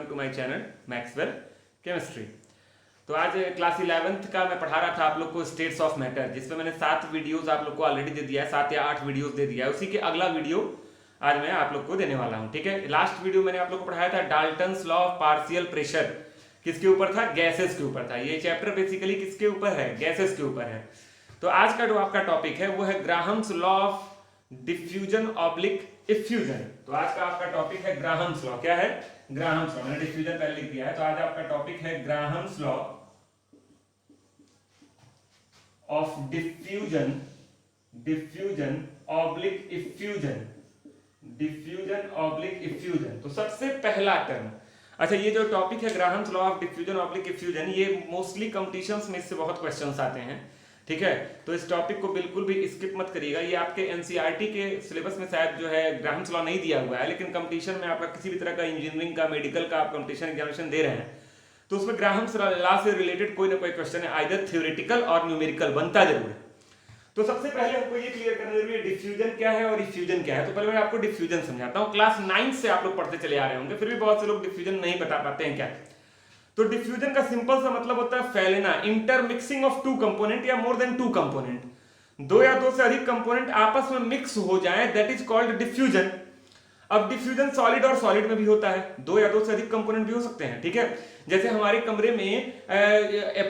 Welcome to my channel Maxwell chemistry. तो आज class 11th का मैं पढ़ा रहा था आप लोग को स्टेट्स ऑफ मैटर, जिसमें मैंने 7 वीडियोस आप लोग को ऑलरेडी दे दिया है, 7 या 8 वीडियोस दे दिया है। उसी के अगला वीडियो आज मैं आप लोग को देने वाला हूं। ठीक है, लास्ट वीडियो मैंने आप लोग को पढ़ाया था Dalton's law of partial pressure. किसके ऊपर था? गैसेस के ऊपर था। ये चैप्टर बेसिकली किसके ऊपर है? गैसेस के ऊपर है। तो आज का जो आपका टॉपिक है वो है Graham's law of diffusion oblique effusion. तो आज का आपका टॉपिक है ग्राहम्स लॉ। क्या है? Graham's law. मैंने डिफ्यूजन पहले लिख दिया है, तो आज आपका टॉपिक है Graham's law of diffusion oblique effusion. Diffusion oblique effusion. तो सबसे पहला टर्म, अच्छा, ये जो टॉपिक है Graham's law of diffusion oblique effusion, ये मोस्टली कंपटीशंस में इससे बहुत क्वेश्चंस आते हैं। ठीक है, तो इस टॉपिक को बिल्कुल भी स्किप मत करिएगा। ये आपके एनसीईआरटी के सिलेबस में शायद जो है ग्राहम्स लॉ नहीं दिया हुआ है, लेकिन कंपटीशन में आपका किसी भी तरह का इंजीनियरिंग का, मेडिकल का आप कंपटीशन एग्जामिनेशन दे रहे हैं तो उसमें ग्राहम्स लॉ से रिलेटेड कोई ना कोई क्वेश्चन है, आइदर थ्योरेटिकल और न्यूमेरिकल बनता जरूर है। तो सबसे पहले हमको ये क्लियर करना जरूरी है डिफ्यूजन क्या है और इफ्यूजन क्या है। तो पहले मैं आपको डिफ्यूजन समझाता हूँ। क्लास 9 से आप लोग पढ़ते चले आ रहे होंगे, फिर भी बहुत से लोग डिफ्यूजन नहीं बता पाते हैं क्या। तो डिफ्यूजन का सिंपल सा मतलब होता है फैलना, इंटरमिक्सिंग ऑफ टू कंपोनेंट या मोर देन टू कंपोनेंट। दो या दो से अधिक कंपोनेंट आपस में मिक्स हो जाए, दैट इज कॉल्ड डिफ्यूजन। अब डिफ्यूजन सॉलिड और सॉलिड में भी होता है, दो या दो से अधिक कंपोनेंट भी हो सकते हैं। ठीक है, जैसे हमारे कमरे में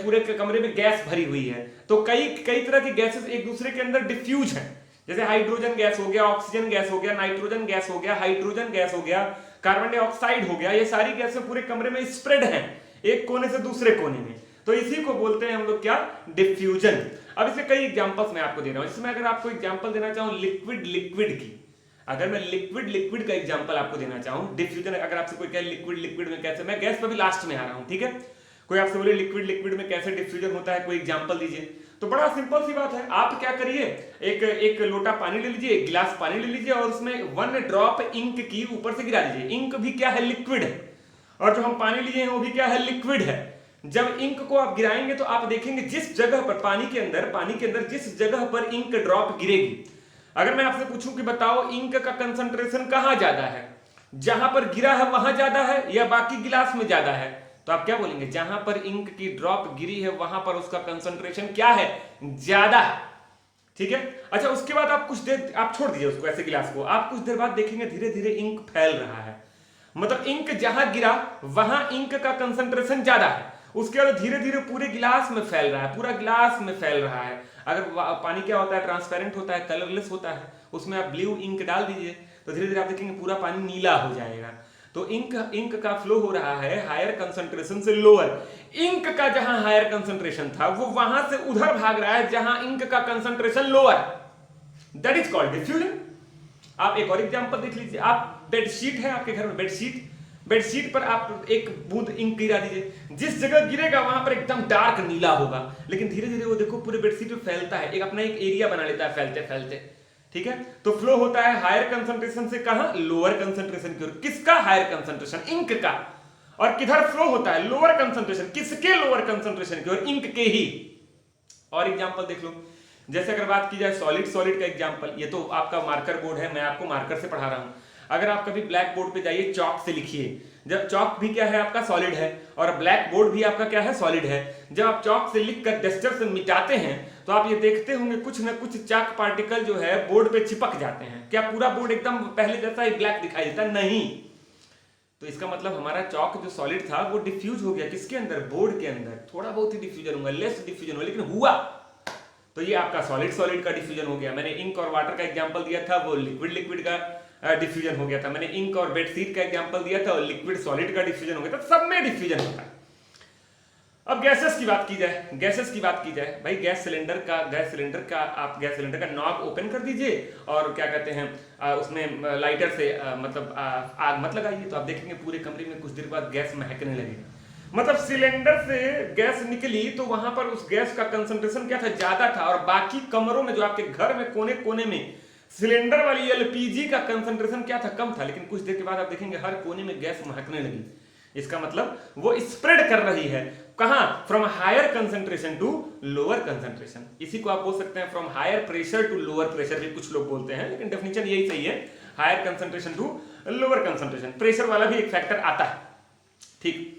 पूरे कमरे में गैस भरी हुई है, तो कई तरह की गैसेस एक दूसरे के अंदर डिफ्यूज हैं। जैसे हाइड्रोजन गैस हो गया, ऑक्सीजन गैस हो गया, नाइट्रोजन गैस हो गया, हाइड्रोजन गैस हो गया, कार्बन डाइऑक्साइड हो गया। ये सारी गैसें पूरे कमरे में स्प्रेड हैं एक कोने से दूसरे कोने में, तो इसी को बोलते हैं हम लोग क्या? डिफ्यूजन। अब इसके कई एग्जांपल्स मैं आपको दे रहा हूं। इसमें अगर आपको एग्जांपल देना चाहूं लिक्विड की, अगर मैं लिक्विड का एग्जांपल आपको देना चाहूं, डिफ्यूजन अगर आपसे कोई कहे लिक्विड में कैसे, मैं गैस पर भी लास्ट में आ रहा हूं। ठीक है, कोई आपसे बोले लिक्विड में कैसे डिफ्यूजन होता है, कोई एग्जांपल दीजिए, तो बड़ा सिंपल सी बात है। आप क्या करिए, एक लोटा पानी ले लीजिए, एक गिलास पानी ले लीजिए और उसमें 1 ड्रॉप इंक की ऊपर से गिरा दीजिए। इंक भी क्या है? लिक्विड है। और जो हम पानी लिए हैं वो भी क्या है? लिक्विड है। जब इंक को आप गिराएंगे तो आप देखेंगे जिस जगह पर पानी के अंदर जिस जगह पर इंक ड्रॉप गिरेगी, अगर मैं आपसे पूछूं कि बताओ इंक का कंसंट्रेशन कहां ज्यादा है, जहां पर गिरा है वहां ज्यादा है या बाकी गिलास में ज्यादा है, तो आप क्या बोलेंगे? जहां पर इंक की ड्रॉप गिरी है वहां पर उसका कंसंट्रेशन क्या है? ज्यादा है। ठीक है, अच्छा, उसके बाद आप कुछ देर आप छोड़ दीजिए उसको, ऐसे गिलास को, आप कुछ देर बाद देखेंगे धीरे धीरे इंक फैल रहा है। मतलब इंक जहां गिरा वहां इंक का कंसंट्रेशन ज्यादा है, उसके बाद धीरे धीरे पूरे गिलास में फैल रहा है, पूरा गिलास में फैल रहा है। अगर पानी क्या होता है? ट्रांसपेरेंट होता है, कलरलेस होता है, उसमें आप ब्लू इंक डाल दीजिए तो धीरे धीरे आप देखेंगे पूरा पानी नीला हो जाएगा। तो इंक का फ्लो हो रहा है हायर कंसंट्रेशन से लोअर। इंक का जहां हायर कंसंट्रेशन था वो वहां से उधर भाग रहा है जहां इंक का concentration lower, that is called diffusion. आप एक और एग्जांपल देख लीजिए। आप बेडशीट है आपके घर में, बेडशीट पर आप एक बूंद इंक गिरा दीजिए, जिस जगह गिरेगा वहां पर एकदम डार्क नीला होगा, लेकिन धीरे धीरे वो देखो पूरे बेडशीट में फैलता है, एक अपना एक एरिया बना लेता है फैलते फैलते। ठीक है, तो फ्लो होता है हायर कंसंट्रेशन से कहां? लोअर कंसंट्रेशन की ओर। किसका हायर कंसंट्रेशन? इंक का। और किधर फ्लो होता है? Lower concentration. किसके लोअर कंसंट्रेशन की ओर? इंक के ही। और एग्जांपल देख लो, जैसे अगर बात की जाए सॉलिड का एग्जांपल, ये तो आपका मार्कर बोर्ड है, मैं आपको मार्कर से पढ़ा रहा हूं। अगर आप कभी ब्लैक बोर्ड पे जाइए, चॉक से लिखिए। जब चॉक भी क्या है आपका? सॉलिड है, और ब्लैक बोर्ड भी आपका क्या है? सॉलिड है। जब आप चॉक से लिखकर डस्टर से मिटाते हैं तो आप ये देखते होंगे कुछ ना कुछ चाक पार्टिकल जो है बोर्ड पे चिपक जाते हैं। क्या पूरा बोर्ड एकदम पहले जैसा ही ब्लैक दिखाई देता? नहीं। तो इसका मतलब हमारा चॉक जो सॉलिड था वो डिफ्यूज हो गया। किसके अंदर? बोर्ड के अंदर। थोड़ा बहुत ही डिफ्यूजन हुआ, लेस डिफ्यूजन हुआ, लेकिन हुआ। तो ये आपका सॉलिड का डिफ्यूजन हो गया। मैंने इंक और वाटर का एग्जांपल दिया था, वो लिक्विड का डिफ्यूजन हो गया था। मैंने इंक और बेडशीट का एग्जांपल दिया था और लिक्विड सॉलिड का डिफ्यूजन हो गया था। सब में डिफ्यूजन होता है। अब गैसेस की बात की जाए, भाई गैस सिलेंडर का आप गैस सिलेंडर का नॉब ओपन कर दीजिए और क्या कहते हैं उसमें लाइटर से मतलब आग मत लगाइए, तो आप देखेंगे पूरे कमरे में कुछ देर बाद गैस महकने लगेगा। मतलब सिलेंडर से गैस निकली तो वहां पर उस गैस का कंसंट्रेशन क्या था? ज्यादा था। और बाकी कमरों में, जो आपके घर में कोने कोने में सिलेंडर वाली एलपीजी का कंसंट्रेशन क्या था? कम था। लेकिन कुछ देर के बाद आप देखेंगे हर कोने में गैस महकने लगी। इसका मतलब वो स्प्रेड कर रही है। कहां? From higher concentration to lower concentration. इसी को आप बोल सकते हैं from higher pressure to lower pressure, भी कुछ लोग बोलते हैं, लेकिन डेफिनेशन यही सही है, higher concentration to lower concentration. Pressure वाला भी एक फैक्टर आता है। ठीक।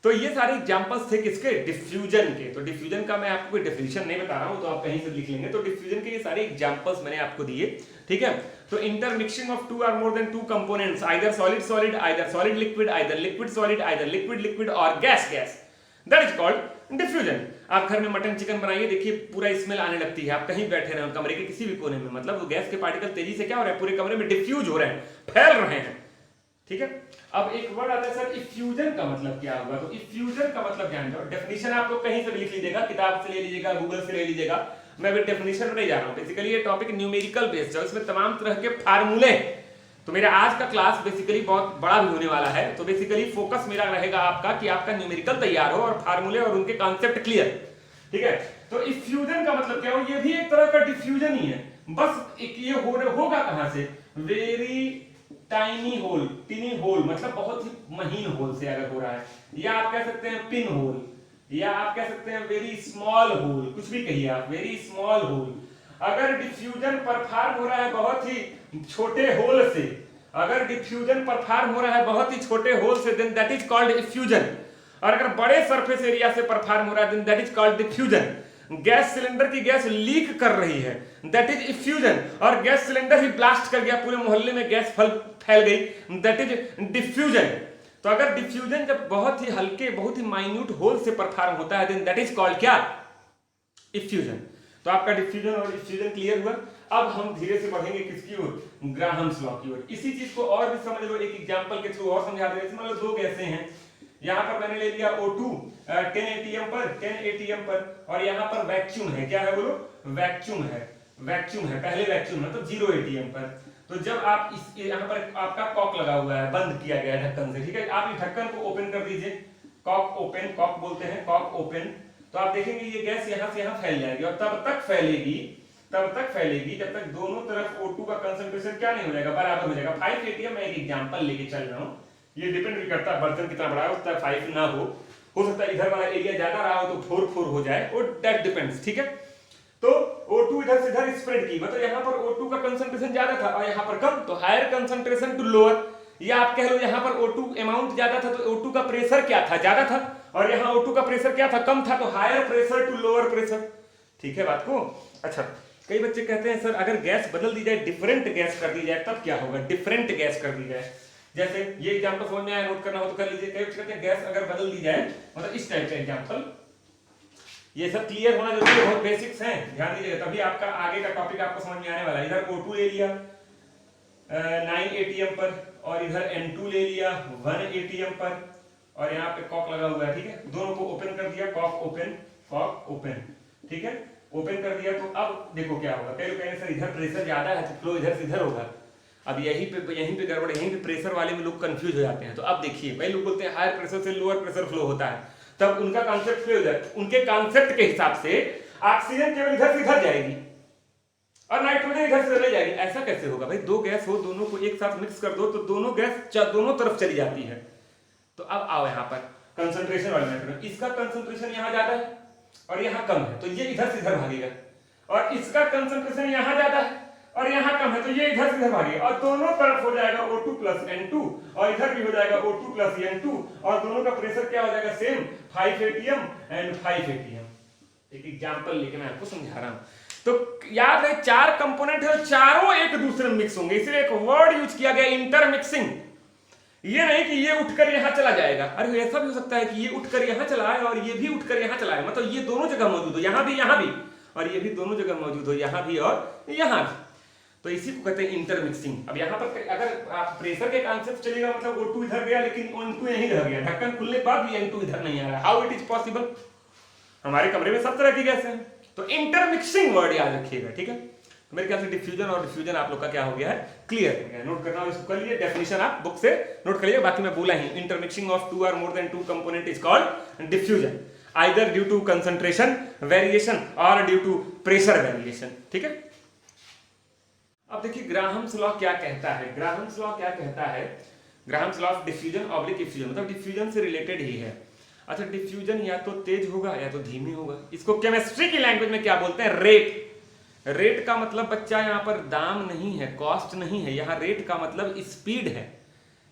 तो ये सारे एग्जांपल्स थे किसके, डिफ्यूजन के। तो डिफ्यूजन का मैं आपको कोई डेफिनेशन नहीं बता रहा हूं, तो आप कहीं से लिख लेंगे। तो डिफ्यूजन के ये सारे एग्जांपल्स मैंने आपको दिए, ठीक है। तो intermixing of two or more than two components, either solid solid, either solid liquid, either liquid solid, either liquid liquid और gas gas, that is called diffusion. आप घर में मटन चिकन बनाइए, देखिए पूरा स्मेल आने लगती है, आप कहीं बैठे रहे कमरे के किसी भी कोने में, मतलब वो गैस के पार्टिकल तेजी से क्या हो रहा है, पूरे कमरे में डिफ्यूज हो रहे हैं, फैल रहे हैं, ठीक है। अब एक वर्ड आता है सर इफ्यूजन का मतलब क्या होगा। तो इफ्यूजन का मतलब जान जाओ, डेफिनेशन आपको कहीं से भी लिख लीजिएगा, किताब से ले लीजिएगा, गूगल से ले लीजिएगा, मैं अभी डेफिनेशन में नहीं जा रहा हूं। बेसिकली ये टॉपिक न्यूमेरिकल बेस्ड है, इसमें तमाम तरह के फार्मूले। तो मेरा आज का क्लास बेसिकली बहुत बड़ा भी होने वाला है, तो बेसिकली फोकस मेरा रहेगा आपका कि आपका न्यूमेरिकल तैयार हो और फार्मूले और उनके कॉन्सेप्ट क्लियर, ठीक है। तो इफ्यूजन का मतलब क्या हो, ये भी एक तरह का डिफ्यूजन ही है, बस ये होगा कहां से, very tiny hole, tiny hole, मतलब बहुत ही महीन होल से अगर हो रहा है, या आप कह सकते हैं पिन होल, या आप कह सकते हैं वेरी स्मॉल होल, कुछ भी कहिए आप, वेरी स्मॉल होल। अगर डिफ्यूजन परफॉर्म हो रहा है बहुत ही छोटे होल से, अगर डिफ्यूजन परफॉर्म हो रहा है बहुत ही छोटे होल से, then that is called effusion. और अगर बड़े सरफेस एरिया से परफॉर्म हो रहा है, then that is called diffusion. Gas cylinder की गैस लीक कर रही है, दैट इज इफ्यूजन। और गैस सिलेंडर ही ब्लास्ट कर गया, पूरे मोहल्ले में गैस फैल गई, दैट इज डिफ्यूजन। तो अगर डिफ्यूजन जब बहुत ही हल्के, बहुत ही माइन्यूट होल से परफॉर्म होता है, देन दैट इज कॉल्ड क्या, इफ्यूजन। तो आपका डिफ्यूजन और इफ्यूजन क्लियर हुआ। अब हम धीरे से बढ़ेंगे किसकी ओर, ग्राहम्स लॉ की ओर। इसी चीज को और भी समझ लो, एक एग्जांपल के थ्रू और समझा दे। मान लो दो गैसें हैं, यहां पर मैंने ले लिया O2 10 एटीएम पर, और यहां पर वैक्यूम है, क्या है बोलो, वैक्यूम है, पहले वैक्यूम है तो 0 एटीएम पर। तो जब आप इस यहां पर आपका कॉक लगा हुआ है, बंद किया गया है ढक्कन से, ठीक है। आप इस ढक्कन को ओपन कर दीजिए, कॉक ओपन, कॉक बोलते हैं, कॉक ओपन। तो आप देखेंगे ये गैस यहां से यहां फैल जाएगी, और तब तक फैलेगी जब तक दोनों तरफ O2 का कंसंट्रेशन क्या नहीं हो जाएगा, बराबर हो जाएगा। 5 एटीएम, मैं एक एग्जांपल लेके चल रहा हूं, ये डिपेंड भी करता है बर्तन कितना बड़ा है, उसका 5 ना हो सकता है इधर वाला एरिया ज्यादा रहा हो तो 4 हो जाए, और दैट डिपेंड्स, ठीक है। तो O2 इधर से इधर स्प्रेड की, मतलब यहां पर O2 का कंसंट्रेशन ज्यादा था और यहां पर कम, तो हायर कंसंट्रेशन टू लोअर, या आप कह लो यहां पर O2 अमाउंट ज्यादा था तो O2 का प्रेशर क्या था, ज्यादा था, और यहां O2 का प्रेशर क्या था, कम था, तो higher pressure to lower pressure, ठीक है बात को। अच्छा, कई बच्चे कहते हैं सर अगर गैस बदल दी जाए, डिफरेंट गैस कर दी जाए, तब क्या होगा, डिफरेंट गैस कर दी जाए। जैसे ये एग्जांपल समझ में आया, नोट करना हो तो कर लीजिए। कई बच्चे कहते हैं गैस अगर बदल दी जाए, मतलब इस टाइप का एग्जांपल, ये सब क्लियर होना जरूरी है, बहुत बेसिक्स हैं, ध्यान दीजिएगा, तभी आपका आगे का टॉपिक आपको समझ में आने वाला है। इधर O2 ले लिया 9 एटीएम पर, और इधर N2 ले लिया 1 एटीएम पर, और यहाँ पे कॉक लगा हुआ है, ठीक है। दोनों को ओपन कर दिया, कॉक ओपन, ठीक है, ओपन कर दिया। तो अब देखो क्या होगा, कई लोग कहेंगे सर इधर प्रेशर ज्यादा है तो फ्लो इधर से इधर होगा। अब यहीं पे गड़बड़, यहीं पे प्रेशर वाले में लोग कंफ्यूज हो जाते हैं। तो अब देखिए, कई लोग बोलते हैं हायर प्रेशर से लोअर प्रेशर फ्लो होता है, तब उनका कॉन्सेप्ट फ्लो हो जाए, उनके कॉन्सेप्ट के हिसाब से ऑक्सीजन केवल इधर से इधर जाएगी और नाइट्रोजन इधर से चले जाएगी। ऐसा कैसे होगा भाई, दो गैस हो, दोनों को एक साथ मिक्स कर दो तो दोनों गैस दोनों तरफ चली जाती है। तो अब आओ यहाँ पर कंसंट्रेशन वाले नाइट्रोजन, इसका कंसंट्रेशन यहाँ ज्यादा है और यहाँ कम है, तो ये इधर से इधर भागेगा, और इसका कंसंट्रेशन यहाँ ज्यादा है और यहाँ कम है, तो ये इधर से इधर भागेगा, और दोनों तरफ हो जाएगा O2 प्लस N2, और इधर भी हो जाएगा O2 प्लस N2, और दोनों का प्रेशर क्या हो जाएगा, सेम 5 एटीएम एंड 5 एटीएम। एक एग्जांपल लेके मैं आपको समझा रहा हूं। तो याद है, चार कंपोनेंट है, चारों एक दूसरे में मिक्स होंगे, इसलिए एक वर्ड यूज किया गया इंटरमिक्सिंग। ये नहीं कि ये उठकर यहां चला जाएगा, अरे ऐसा भी हो सकता है कि ये उठकर यहां चला आए और ये भी उठकर यहां चला आए, मतलब ये दोनों जगह मौजूद हो, यहां भी, और ये भी दोनों जगह मौजूद हो, यहां भी और यहां भी। तो इसी को कहते हैं इंटरमिक्सिंग। अब यहाँ पर अगर आप प्रेशर के कॉन्सेप्ट चलेगा, मतलब O2 इधर गया लेकिन N2 यहीं रह गया, ढक्कन खुलने के बाद भी N2 इधर नहीं आ रहा, हाउ इट इज पॉसिबल। हमारे कमरे में सब तरह की गैस है, तो इंटरमिक्सिंग वर्ड याद रखिएगा, ठीक है। तो मेरे ख्याल से डिफ्यूजन और डिफ्यूजन आप लोग का क्या हो गया है, क्लियर हो गया। नोट करना हो इसको कर लिए, डेफिनेशन आप बुक से नोट कर लिए, बाकी मैं बोला ही, intermixing of 2 or more than 2 component is called diffusion, either due to concentration variation or due to pressure variation, ठीक है। अब देखिए ग्राहम्स लॉ क्या कहता है, Graham's law of diffusion oblique effusion, मतलब डिफ्यूजन से रिलेटेड ही है। अच्छा, डिफ्यूजन या तो तेज होगा या तो धीमी होगा। इसको केमिस्ट्री की लैंग्वेज में क्या बोलते हैं, रेट का मतलब बच्चा यहाँ पर दाम नहीं है, कॉस्ट नहीं है, यहाँ रेट का मतलब स्पीड है,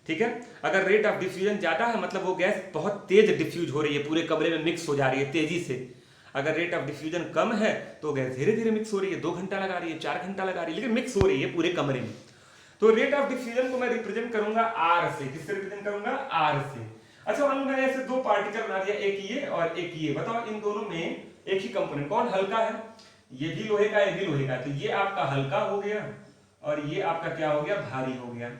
ठीक है। अगर रेट ऑफ डिफ्यूजन ज्यादा है मतलब वो गैस बहुत तेज डिफ्यूज हो रही है, पूरे कमरे में मिक्स हो जा रही है तेजी से। अगर रेट ऑफ डिफ्यूजन कम है तो गैस धीरे धीरे मिक्स हो रही है, 2 घंटा लगा रही है, 4 घंटा लगा रही है, लेकिन मिक्स हो रही है पूरे कमरे में। तो रेट ऑफ डिफ्यूजन को मैं रिप्रेजेंट करूंगा आर से। किससे रिप्रेजेंट करूंगा? आर से। अच्छा मान लो मैंने ऐसे 2 पार्टिकल बना दिया, एक ये और एक ये। बताओ इन दोनों में एक ही कंपोनेंट कौन हल्का है? ये भी लोहे का, ये भी लोहे का, तो ये आपका हल्का हो गया और ये आपका क्या हो गया? भारी हो गया।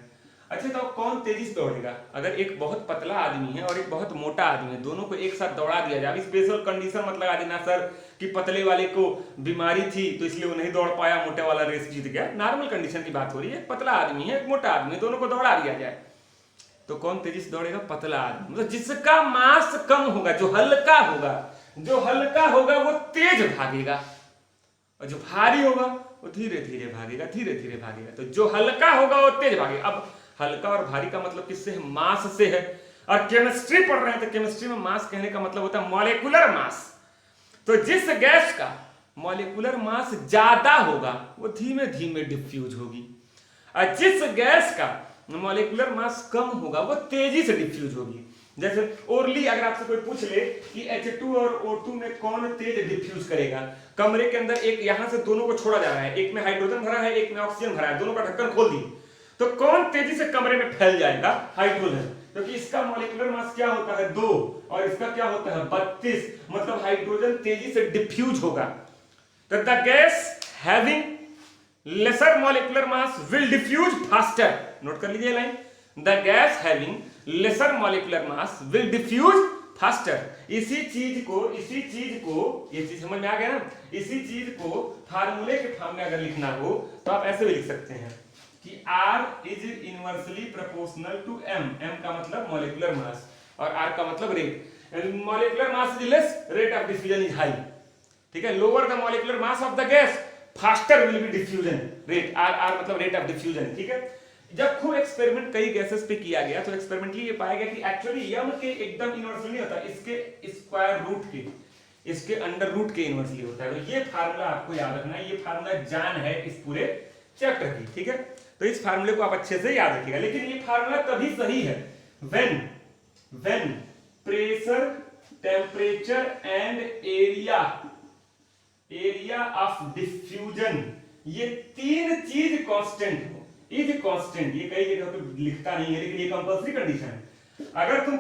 अच्छा तो कौन तेजी से दौड़ेगा? अगर एक बहुत पतला आदमी है और एक बहुत मोटा आदमी है, दोनों को एक साथ दौड़ा दिया जाए। स्पेशल कंडीशन मत लगा देना सर कि पतले वाले को बीमारी थी तो इसलिए वो नहीं दौड़ पाया, मोटे वाला रेस जीत गया। नॉर्मल कंडीशन की बात हो रही है, पतला आदमी है, एक मोटा आदमी है, दोनों को दौड़ा दिया जाए तो कौन तेजी से दौड़ेगा? पतला आदमी। मतलब जिसका मास कम होगा, जो हल्का होगा, जो हल्का होगा वो तेज भागेगा और जो भारी होगा वो धीरे धीरे भागेगा, धीरे धीरे भागेगा। तो जो हल्का होगा वो तेज भागेगा। अब हल्का और भारी का मतलब किससे है? मास से है। और केमिस्ट्री पढ़ रहे हैं तो केमिस्ट्री में मास कहने का मतलब होता है मॉलिक्यूलर मास। तो जिस गैस का मॉलिक्यूलर मास ज्यादा होगा वो धीमे धीमे डिफ्यूज होगी, और जिस गैस का मॉलिक्यूलर मास कम होगा वो तेजी से डिफ्यूज होगी। जैसे ओरली अगर आपसे कोई पूछ ले कि H2 और O2 में कौन तेज डिफ्यूज करेगा, कमरे के अंदर एक यहां से दोनों को छोड़ा जा रहा है, एक में हाइड्रोजन भरा है, एक में ऑक्सीजन भरा है, दोनों का ढक्कन खोल दी, तो कौन तेजी से कमरे में फैल जाएगा? हाइड्रोजन। क्योंकि इसका मॉलिक्यूलर मास क्या होता है? 2 और इसका क्या होता है? 32। मतलब हाइड्रोजन तेजी से डिफ्यूज होगा। तो the gas having lesser molecular mass will diffuse faster. Note कर लीजिए line, the gas having lesser molecular mass will diffuse faster. इसी चीज को ये चीज समझ में आ गया ना? इसी चीज को फार्मूले के फॉर्म में अगर लिखना हो तो आप ऐसे भी लिख सकते हैं कि R is inversely proportional to M। M का मतलब मॉलिक्यूलर मास और R का मतलब rate. Molecular mass is less, rate of diffusion is high. ठीक है, lower the molecular mass of the gas faster will be diffusion rate. R मतलब rate of diffusion. ठीक है, जब खूब एक्सपेरिमेंट कई गैसेस पे किया गया तो एक्सपेरिमेंटली ये पाया गया कि एक्चुअली M के एकदम इनवर्सली नहीं होता, इसके स्क्वायर रूट के, इसके अंडर रूट के इनवर्सली होता है। तो ये फार्मूला आपको याद रखना है, ये फार्मूला जान है इस पूरे चैप्टर की। ठीक है, तो इस फार्मूले को आप अच्छे से याद रखिएगा। लेकिन ये फार्मूला तभी सही है when pressure, temperature and area of diffusion, ये 3 चीज कांस्टेंट हो। इज कांस्टेंट, ये कई जगह पे लिखता नहीं है लेकिन ये कंपल्सरी कंडीशन है। अगर तुम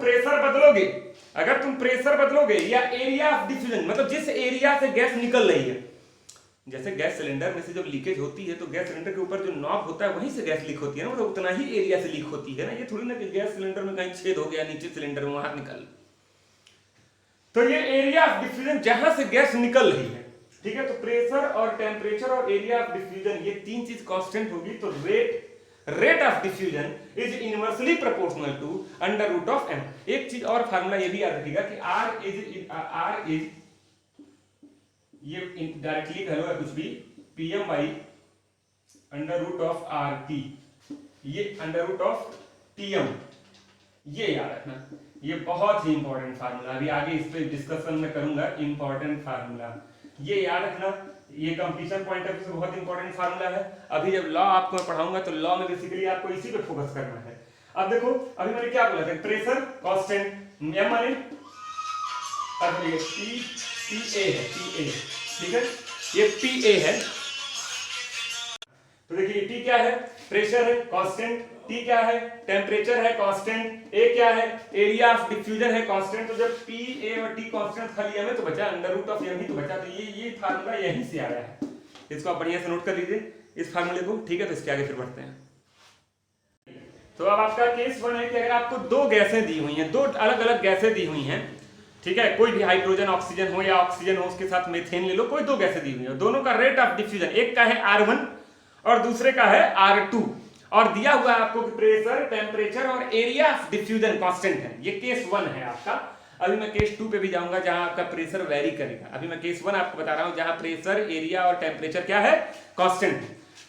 प्रेशर बदलोगे या एरिया ऑफ डिफ्यूजन, मतलब जिस एरिया से गैस निकल रही है, जैसे गैस सिलेंडर में से जब लीकेज होती है तो गैस सिलेंडर के ऊपर जो नॉब होता है वहीं से गैस लीक होती है ना, मतलब उतना ही एरिया से लीक होती है ना। ये थोड़ी ना कि गैस सिलेंडर में कहीं छेद हो गया नीचे सिलेंडर में वहां निकल। तो ये एरिया ऑफ डिफ्यूजन जहां से गैस निकल रही है। ठीक है, तो प्रेशर और टेम्परेचर और एरिया ऑफ डिफ्यूजन ये 3 चीज कांस्टेंट होगी। तो rate of diffusion is inversely proportional to under root of M। एक चीज और फार्मूला ये भी याद रखिएगा कि R इज ये डायरेक्टली कह लो या कुछ भी, PM by under root of RT, ये अंडर रूट ऑफ TM। ये याद रखना, ये बहुत ही इंपॉर्टेंट फार्मूला, अभी आगे इस पे डिस्कशन में करूंगा। इंपॉर्टेंट फार्मूला ये याद रखना, ये कंपटीशन पॉइंट ऑफ व्यू से बहुत इंपॉर्टेंट फार्मूला है। अभी जब लॉ आपको मैं पढ़ाऊंगा तो लॉ में बेसिकली आपको इसी पे फोकस करना है। अब देखो अभी मैंने क्या बोला था, प्रेशर कांस्टेंट, M माने अब ये PA है, PA। ठीक है, ये PA है। तो देखिए T क्या है? प्रेशर है कांस्टेंट, T क्या है? टेम्परेचर है कांस्टेंट, A क्या है? एरिया ऑफ डिफ्यूजन है कांस्टेंट। तो जब PA और T कांस्टेंट खाली M है तो बचा अंडर रूट ऑफ M ही तो बचा। तो ये फार्मूला यहीं से आया है, इसको आप बढ़िया से नोट कर लीजिए इस फार्मूले को। ठीक है, तो इसके आगे फिर बढ़ते हैं। तो अब आपका केस 1 है कि अगर आपको 2 गैसें दी हुई हैं, 2 अलग अलग गैसें दी हुई हैं, ठीक है, कोई भी हाइड्रोजन ऑक्सीजन हो या ऑक्सीजन हो उसके साथ मीथेन ले लो, कोई 2 गैसें दी हुई हैं, दोनों का रेट ऑफ डिफ्यूजन, एक का है R1 और दूसरे का है R2, और दिया हुआ है आपको कि प्रेशर, टेम्परेचर और एरिया ऑफ डिफ्यूजन कांस्टेंट है। ये केस 1 है आपका। अभी मैं केस 2 पे भी जाऊंगा जहां आपका प्रेशर वेरी करेगा। अभी मैं केस 1 आपको बता रहा हूं जहां प्रेशर, एरिया और टेम्परेचर क्या है? कांस्टेंट।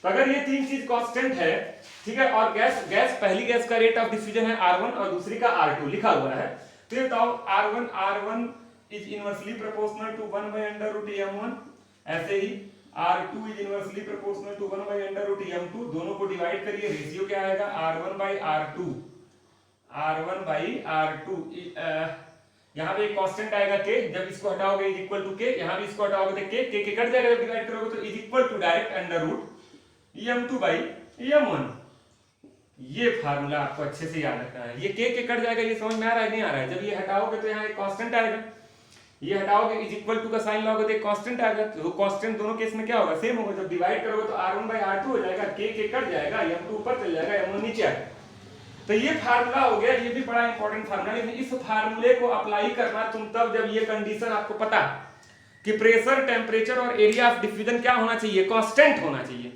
तो अगर ये 3 चीज कांस्टेंट है, ठीक है, और गैस पहली गैस का रेट ऑफ डिफ्यूजन है R1 और दूसरी का R2 लिखा हुआ है, तो ये बताओ R1 is inversely proportional to 1 by under root M1, ऐसे ही R2 is inversely proportional to 1 by under root M2। दोनों को डिवाइड करिए, रेशियो क्या आएगा? R1 by R2 R1/R2, यहाँ पे एक कांस्टेंट आएगा k, जब इसको हटाओगे इज इक्वल टू k, यहाँ भी इसको हटाओगे तो k कट जाएगा, जब डिवाइड करोगे तो is equal to direct under root m2/m1। ये फार्मूला आपको अच्छे से याद रखना है। ये k कट जाएगा, ये समझ में आ रहा है नहीं आ रहा है? जब ये हटाओगे तो यहाँ एक कांस्टेंट आएगा, ये हटाओगे इज इक्वल टू का साइन लगाओगे तो एक कांस्टेंट आएगा, तो कांस्टेंट दोनों केस में क्या होगा, सेम होगा। जब डिवाइड करोगे तो R1/R2 हो जाएगा, k कट जाएगा, m2 ऊपर चल जाएगा, m1 नीचे आएगा। तो ये फार्मूला हो गया, ये भी बड़ा इंपॉर्टेंट फार्मूला। लेकिन इस फार्मूले को अप्लाई करना तुम तब जब ये कंडीशन आपको पता कि प्रेशर, टेम्परेचर और एरिया ऑफ डिफ्यूजन क्या होना चाहिए, कांस्टेंट होना चाहिए,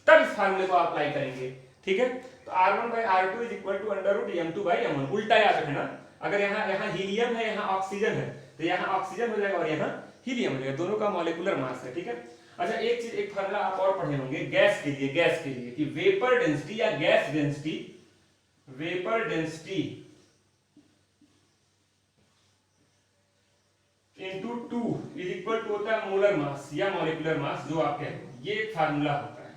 तब इस फार्मूले को अप्लाई करेंगे। ठीक है, तो R1/R2 is equal to under root m2/m1। उल्टा याद रखना, अगर यहाँ हीलियम है, यहाँ ऑक्सीजन है, तो यहाँ ऑक्सीजन हो जाएगा और यहाँ हीलियम हो जाएगा, दोनों का मॉलिक्यूलर मास है। ठीक है, अच्छा एक चीज, एक फार्मूला आप और पढ़े होंगे गैस के लिए कि वेपर डेंसिटी या gas density, vapour density into 2 is equal to होता है मोलर मास या मॉलिक्यूलर मास, जो आप कहें, ये एक फार्मूला होता है।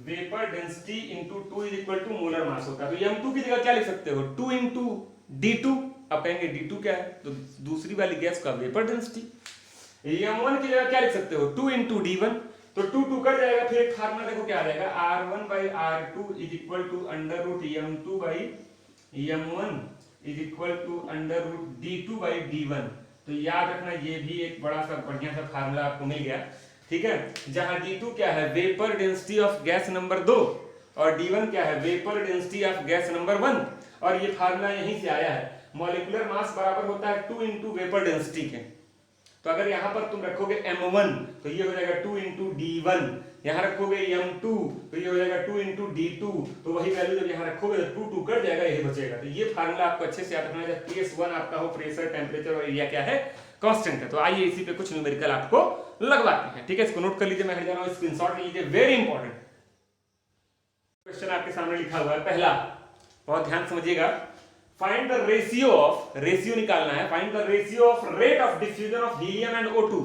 Vapour density into 2 is equal to molar mass होता है। तो m2 की जगह क्या लिख सकते हो, 2 इंटू d2। आप कहेंगे d2 क्या है, तो दूसरी वाली गैस का वेपर डेंसिटी। m1 की जगह क्या लिख सकते हो, 2 इंटू d1, तो 2 कट जाएगा, फिर एक फार्मूला देखो क्या आ जाएगा, R1/R2 is equal to under root m2/m1 is equal to under root d2/d1। तो याद रखना, ये भी एक बड़ा सा बढ़िया सा फार्मूला आपको मिल गया। ठीक है, जहां d2 क्या है, vapour density of gas number 2, और d1 क्या है, vapour density of gas number 1। और ये फार्मूला यहीं से आया है, मॉलिक्यूलर मास बराबर होता है 2 इंटू वेपर डेंसिटी के। तो अगर यहाँ पर तुम रखोगे m1 तो ये हो जाएगा 2 इंटू d1, यहाँ रखोगे m2 तो ये हो जाएगा 2 इंटू d2, तो वही वैल्यू जब यहाँ रखोगे तो 2 कट जाएगा, यही बचेगा। तो ये फार्मूला आपको अच्छे से याद रखना है। जब केस 1 आपका हो, प्रेशर, टेम्परेचर और एरिया क्या है, कांस्टेंट है। तो आइए इसी पे कुछ न्यूमेरिकल आपको लगवाते हैं। ठीक है, इसको नोट कर लीजिए, मैं हट जा रहा हूँ, स्क्रीनशॉट लीजिए, वेरी इंपॉर्टेंट क्वेश्चन आपके सामने लिखा हुआ है। पहला, बहुत ध्यान समझिएगा, find the ratio of, ratio निकालना है, find the ratio of rate of diffusion of helium and O2।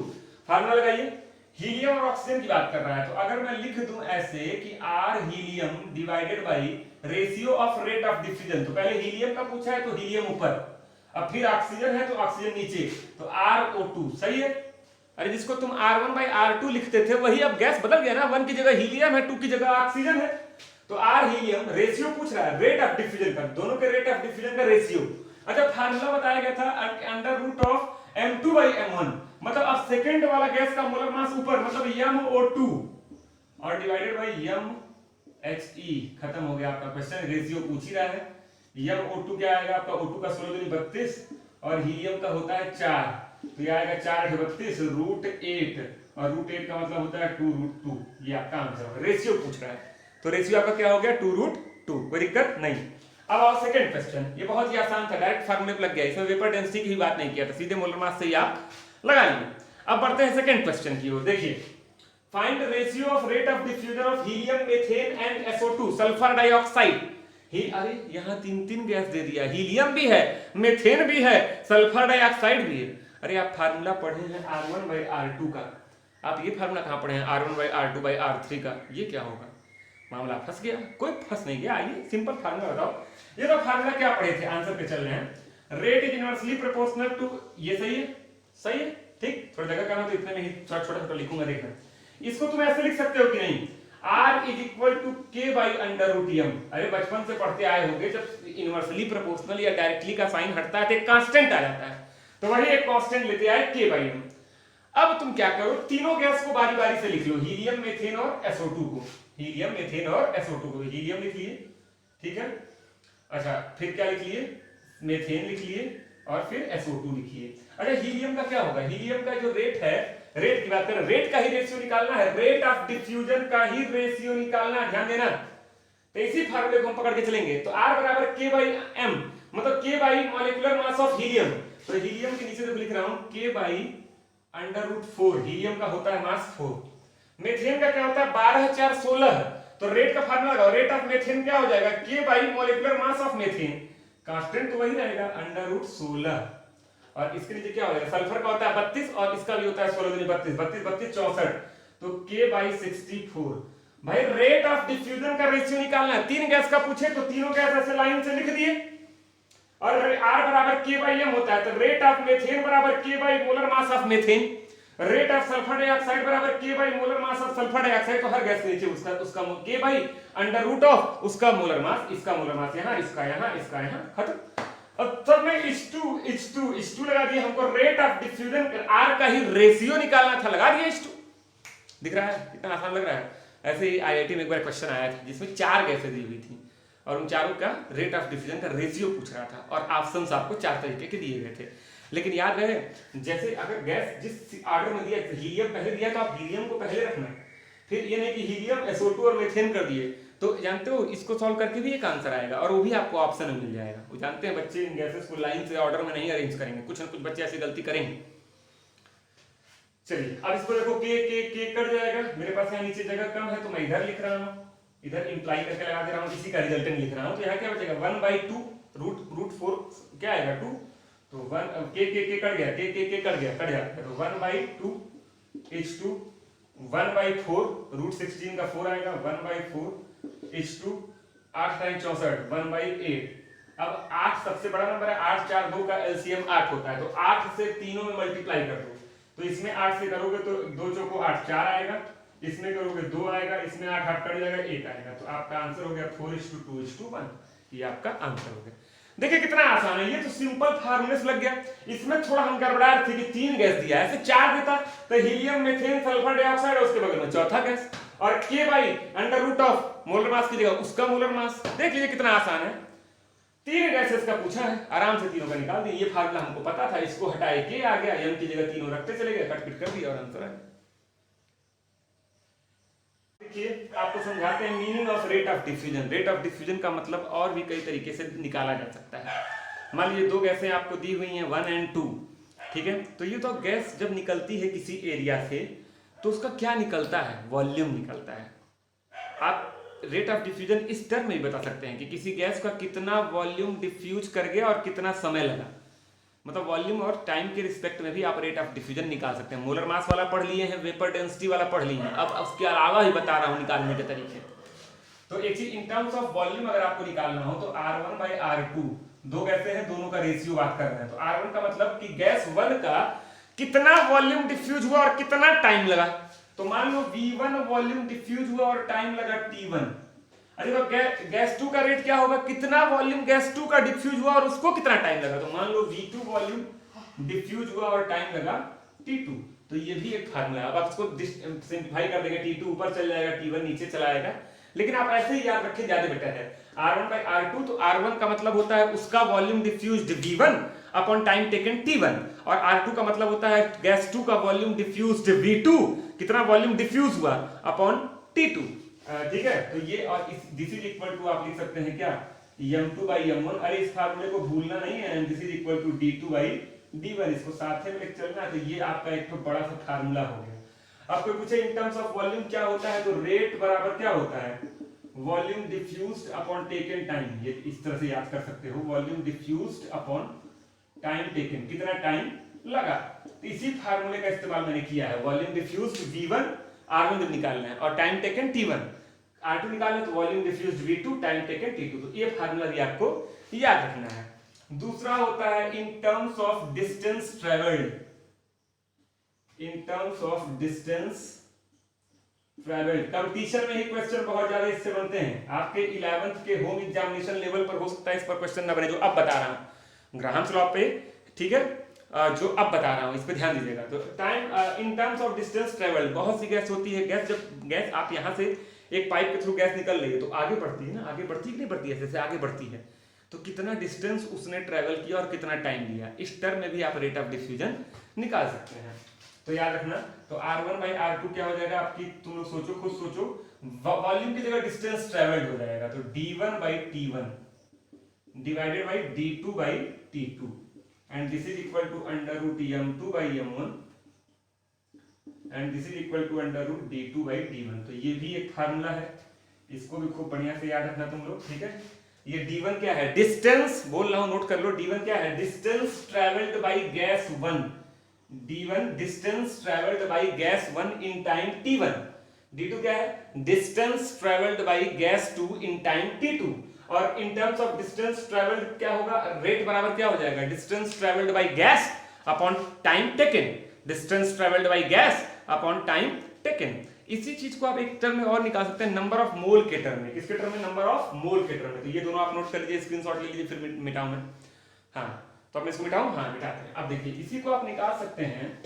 Formula लगाइए, हीलियम और ऑक्सीजन की बात कर रहा है, तो अगर मैं लिख दूं ऐसे कि R helium divided by ratio of rate of diffusion, तो पहले हीलियम का पूछा है तो हीलियम ऊपर, अब फिर ऑक्सीजन है तो ऑक्सीजन नीचे, तो RO2 सही है। अरे जिसको तुम R1/R2 लिखते थे वही अब गैस बदल गया ना, 1 की जगह हीलियम है, 2 की जगह ऑक्सीजन है। तो R हीलियम, रेशियो पूछ रहा है रेट ऑफ डिफ्यूजन का, दोनों के रेट ऑफ डिफ्यूजन का रेशियो। अच्छा, फार्मूला बताया गया था अंडर रूट ऑफ m2/m1, मतलब अब सेकंड वाला गैस का मोलर मास ऊपर, मतलब MO2 और डिवाइडेड बाय MHE। खत्म हो गया आपका क्वेश्चन, रेशियो पूछ ही रहा है। MO2 क्या आएगा आपका, O2 का 16 दूनी 32 और हीलियम का होता है 4, तो ये आएगा 4 × 32 √8, और √8 का मतलब होता है 2√2। ये आपका आंसर है, रेशियो पूछ रहा है। तो रेशियो आपका क्या हो गया, 2√2, कोई दिक्कत नहीं। अब आओ सेकंड क्वेश्चन, ये बहुत ही आसान था, डायरेक्ट फार्मूले पे लग गया, इसमें वेपर डेंसिटी की भी बात नहीं किया था, सीधे मोलर मास से ही आप लगा लिए। अब बढ़ते हैं सेकंड क्वेश्चन की ओर। देखिए, find ratio of rate of diffusion of helium, methane and SO2 sulphur dioxide. अरे यहाँ 3 गैस दे दिया, हीलियम भी है, मीथेन भी है, सल्फर डाइऑक्साइड भी है। अरे आप फार्मूला पढ़े हैं R1/R2 का, आप ये फार्मूला कहाँ पढ़े हैं, R1/R2/R3 का, ये क्या होगा, मामला फंस गया। कोई फंस नहीं गया, आइए सिंपल फार्मूला बताओ। ये तो फार्मूला क्या पढ़े थे, आंसर पे चल रहे हैं। Rate is inversely proportional to, ये सही है, सही है, ठीक। थोड़ा जगह करना तो इतने में ही छोटा लिखूंगा, देखना। इसको तुम ऐसे लिख सकते हो कि नहीं, R is equal to K/√m। अरे बचपन से पढ़ते आए होंगे, जब इनवर्सली प्रोपोर्शनल या डायरेक्टली का साइन हटता है तो एक कांस्टेंट आ जाता है, तो वही एक कांस्टेंट लेते आए K/m। अब तुम क्या करो, तीनों गैस को बारी बारी से लिख लो, हीलियम, मीथेन और SO2 को, हीलियम, मीथेन और SO2 को। हीलियम लिख लिए, ठीक है। अच्छा, फिर क्या लिख लिए, मीथेन लिख लिए और फिर SO2 लिखिए। अच्छा, हीलियम का क्या होगा, हीलियम का जो रेट है, रेट की बात करें, रेट का ही रेशियो निकालना है, रेट ऑफ डिफ्यूजन का ही रेशियो निकालना, ध्यान देना। तो इसी फार्मूले को हम पकड़ के चलेंगे। तो R बराबर K/m, मतलब K by molecular mass of helium. तो हीलियम के नीचे तो लिख रहा हूं K/√4, हीलियम का होता है मास 4। मीथेन का क्या होता है 12 4 16, तो रेट का फार्मूला लगाओ, रेट ऑफ मीथेन क्या हो जाएगा, K by molecular mass of methane, constant तो वही रहेगा √16। और इसके नीचे क्या हो जाएगा, सल्फर का होता है 32 और इसका भी होता है 16 दूनी 32, 32 32 64, तो K/64। भाई रेट ऑफ डिफ्यूजन का रेशियो निकालना है, 3 गैस का पूछे तो तीनों गैस ऐसे लाइन से लिख दिए, और R बराबर K/M होता है, तो रेट ऑफ मेथेन बराबर K by molar mass of methane, rate of sulphur dioxide बराबर K by molar mass of sulphur dioxide. तो हर गैस के नीचे उसका K by under root of उसका मोलर मास, इसका मोलर मास यहाँ, इसका यहाँ खत्म। अब तब में H2 लगा दिया, हमको रेट ऑफ डिफ्यूजन R का ही रेशियो निकालना था, लगा दिया H2। दिख रहा है कितना आसान लग रहा है। ऐसे ही IIT में एक बार क्वेश्चन आया था जिसमें 4 गैसें दी हुई थी और उन चारों का रेट ऑफ डिफ्यूजन का रेशियो पूछ रहा था और ऑप्शंस आपको 4 तरीके के दिए गए थे। लेकिन याद रहे, जैसे अगर गैस जिस ऑर्डर में दिया, हीलियम पहले दिया तो आप हीलियम को पहले रखना, फिर ये नहीं कि हीलियम SO2 और मीथेन कर दिए। तो जानते हो इसको सॉल्व करके भी एक आंसर आएगा और वो भी आपको ऑप्शन में मिल जाएगा। वो जानते हैं बच्चे इन गैसेस को लाइन से ऑर्डर में नहीं अरेंज करेंगे, कुछ ना कुछ बच्चे ऐसी गलती करेंगे। चलिए अब इसको देखो, के कट जाएगा, मेरे पास यहाँ नीचे जगह कम है तो मैं इधर लिख रहा हूँ, इधर इंप्लाई करके लगा दे रहा हूँ, इसी का रिजल्टेंट लिख रहा हूँ। तो यहाँ क्या बचेगा 1/2 रूट 4 क्या आएगा 2, तो 1 के कट गया, के कट गया, कट जाता है, तो 1/2 H2 1/4 रूट 16 का 4 आएगा, 1/4 H2 8 टाइम 64 1/8। अब 8 सबसे बड़ा नंबर है, 8 4 2 का एलसीएम 8 होता है, तो 8 से तीनों में मल्टीप्लाई कर दो, तो इसमें 8 से करोगे तो 2 चौको 8 4 आएगा, इसमें करोगे 2 आएगा, इसमें 8 8 कट जाएगा 1 आएगा, तो आपका आंसर हो गया 4:2:1। ये आपका आंसर हो गया। देखिए कितना आसान है, ये तो सिंपल फार्मूले से लग गया। इसमें थोड़ा हम गड़बड़ा रहे थे कि 3 गैस दिया है, ऐसे 4 देता तो हीलियम मीथेन सल्फर डाइऑक्साइड और उसके बगल में चौथा गैस और K by under root of molar mass की जगह उसका मोलर मास। देख लीजिए कितना आसान है, 3 गैसेस का पूछा है, आराम से तीनों का निकाल दिए। ये फार्मूला हमको पता था, इसको हटाए के आ गया, m की जगह तीनों रखते चले गए, कट पिट कर दिया और आंसर आ गया। देखिए आपको समझाते हैं meaning of rate of diffusion. Rate of diffusion का मतलब और भी कई तरीके से निकाला जा सकता है। मान लीजिए 2 गैसें आपको दी हुई हैं 1 और 2, ठीक है। तो ये तो गैस जब निकलती है किसी एरिया से तो उसका क्या निकलता है, वॉल्यूम निकलता है। आप रेट ऑफ डिफ्यूजन इस टर्म में भी बता सकते हैं कि किसी गैस का कितना वॉल्यूम डिफ्यूज कर गया और कितना समय लगा, मतलब वॉल्यूम और टाइम के रिस्पेक्ट में भी आप रेट ऑफ डिफ्यूजन निकाल सकते हैं। मोलर मास वाला पढ़ लिए हैं, वेपर डेंसिटी वाला पढ़ लिए हैं, अब उसके अलावा ही बता रहा हूं निकालने के तरीके। तो एक चीज इन टर्म्स ऑफ वॉल्यूम अगर आपको निकालना हो तो R1/R2, 2 गैसें हैं, दोनों का रेशियो बात कर रहे हैं, तो R1 का मतलब कि गैस 1 का कितना वॉल्यूम डिफ्यूज हुआ और कितना टाइम लगा। तो मान लो V1 वॉल्यूम डिफ्यूज हुआ और टाइम लगा T1। अरे तो गैस 2 का रेट क्या होगा, कितना वॉल्यूम गैस 2 का डिफ्यूज हुआ और उसको कितना टाइम लगा। तो मान लो V2 वॉल्यूम डिफ्यूज हुआ और टाइम लगा T2। तो ये भी एक फार्मूला है। अब आप इसको सिंप्लीफाई कर देंगे, T2 ऊपर चल जाएगा, T1 नीचे चला आएगा, लेकिन आप ऐसे ही याद रखें, ज्यादा बेटर है। R1/R2, तो R1 का मतलब होता है उसका volume diffused V1 upon time taken T1, और R2 का मतलब होता है गैस 2 का वॉल्यूम डिफ्यूज्ड V2, कितना वॉल्यूम डिफ्यूज हुआ अपॉन T2। ठीक है, तो ये और दिस इज इक्वल टू आप लिख सकते हैं क्या, M2/M1। अरे इस फार्मूले को भूलना नहीं है, this is equal to D2/D1, इसको साथ में लिख चलना है। तो ये आपका एक तो बड़ा सा फार्मूला हो गया। आपको पूछे इन टर्म्स ऑफ वॉल्यूम क्या होता है, तो रेट बराबर क्या होता है, volume diffused upon taken time. ये इस तरह से याद कर सकते हो, volume diffused upon time taken, कितना टाइम लगा। तो इसी फार्मूले का इस्तेमाल मैंने किया है, वॉल्यूम डिफ्यूज्ड V1 R1 जब निकालना है और टाइम टेकन T1, R2 निकालना तो volume diffused V2 time taken T2। तो ये फार्मूला भी आपको याद रखना है। दूसरा होता है in terms of distance travelled. In terms of distance travelled, competition में ही क्वेश्चन बहुत ज्यादा इससे बनते हैं। आपके 11th के होम एग्जामिनेशन लेवल पर हो सकता है इस पर क्वेश्चन न बने, जो अब बता रहा हूं ग्राहम्स लॉ पे, ठीक है, जो अब बता रहा हूं इस पे ध्यान दीजिएगा। तो time in terms of distance travelled, बहुत सी गैस होती है, गैस जब गैस आप यहां से एक पाइप के थ्रू गैस निकल रही है तो आगे बढ़ती है ना, आगे बढ़ती है कि नहीं बढ़ती है, जैसे आगे बढ़ती है तो कितना डिस्टेंस उसने ट्रेवल किया और कितना टाइम लिया, इस टर्म में भी आप रेट ऑफ डिफ्यूजन निकाल सकते हैं। तो याद रखना, तो R1/R2 क्या हो जाएगा आपकी, तुम लोग सोचो, खुद सोचो, वॉल्यूम की जगह डिस्टेंस ट्रेवल्ड हो जाएगा, तो D1/T1 divided by D2/T2 and this is equal to under root M2/M1 and this is equal to under root D2/D1। तो ये भी एक फार्मूला है, इसको भी खूब बढ़िया से याद रखना तुम लोग, ठीक है। ये D1 क्या है, डिस्टेंस बोल रहा हूं, नोट कर लो, D1 क्या है, distance travelled by gas 1, D1 distance travelled by gas 1 in time T1। D2 क्या है, distance travelled by gas 2 in time T2। और in terms of distance travelled क्या होगा, रेट बराबर क्या हो जाएगा, distance travelled by gas upon time taken, distance travelled by gas upon time taken. इसी चीज को आप एक टर्म में और निकाल सकते हैं, नंबर ऑफ मोल के टर्म में। किसके टर्म में, नंबर ऑफ मोल के टर्म में। तो ये दोनों आप नोट कर लीजिए, स्क्रीनशॉट ले लीजिए, फिर मिटाऊं मैं। हाँ तो अब मैं इसको मिटाऊं, हाँ मिटाते हैं। अब देखिए इसी को आप निकाल सकते हैं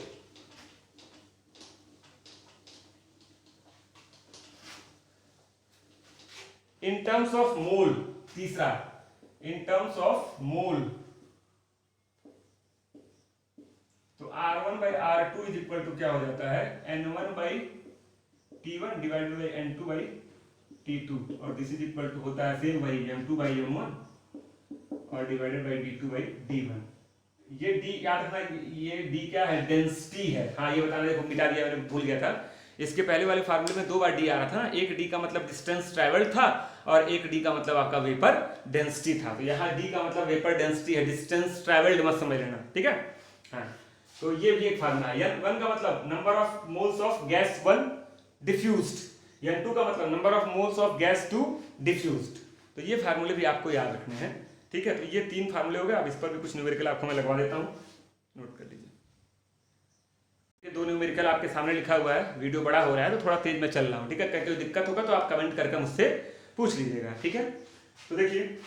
इन टर्म्स ऑफ मोल। तीसरा, इन टर्म्स ऑफ मोल, तो R1 by R2 is equal to क्या हो जाता है, N1 by T1 divided by N2 by T2, और दिस इज इक्वल टू होता है सेम वही M2 बाई M1 और divided by D2 by D1। ये D याद रखना, ये D क्या है, डेंसिटी है। हाँ ये बताना, देखो मिटा दिया मैंने, भूल गया था। इसके पहले वाले फार्मूले में 2 बार D आ रहा था ना, एक D का मतलब डिस्टेंस ट्रेवल्ड था और एक D का मतलब आपका वेपर डेंसिटी था। तो यहाँ D का मतलब वेपर डेंसिटी है, डिस्टेंस ट्रेवल्ड मत समझ लेना, ठीक है। हाँ तो ये भी एक फार्मूला है। N1 का मतलब number of moles of gas 1 diffused, N2 का मतलब number of moles of gas 2 diffused. तो ये फार्मूले भी आपको याद रखने हैं, ठीक है। तो ये 3 फार्मूले हो गए। अब इस पर भी कुछ न्यूमेरिकल आपको मैं लगवा देता हूँ, नोट कर लीजिए। ये 2 न्यूमेरिकल आपके सामने लिखा हुआ है, वीडियो बड़ा हो रहा है तो थोड़ा तेज में चल रहा हूँ, ठीक है। कोई दिक्कत होगा तो आप कमेंट करके मुझसे पूछ लीजिएगा, ठीक है। तो देखिए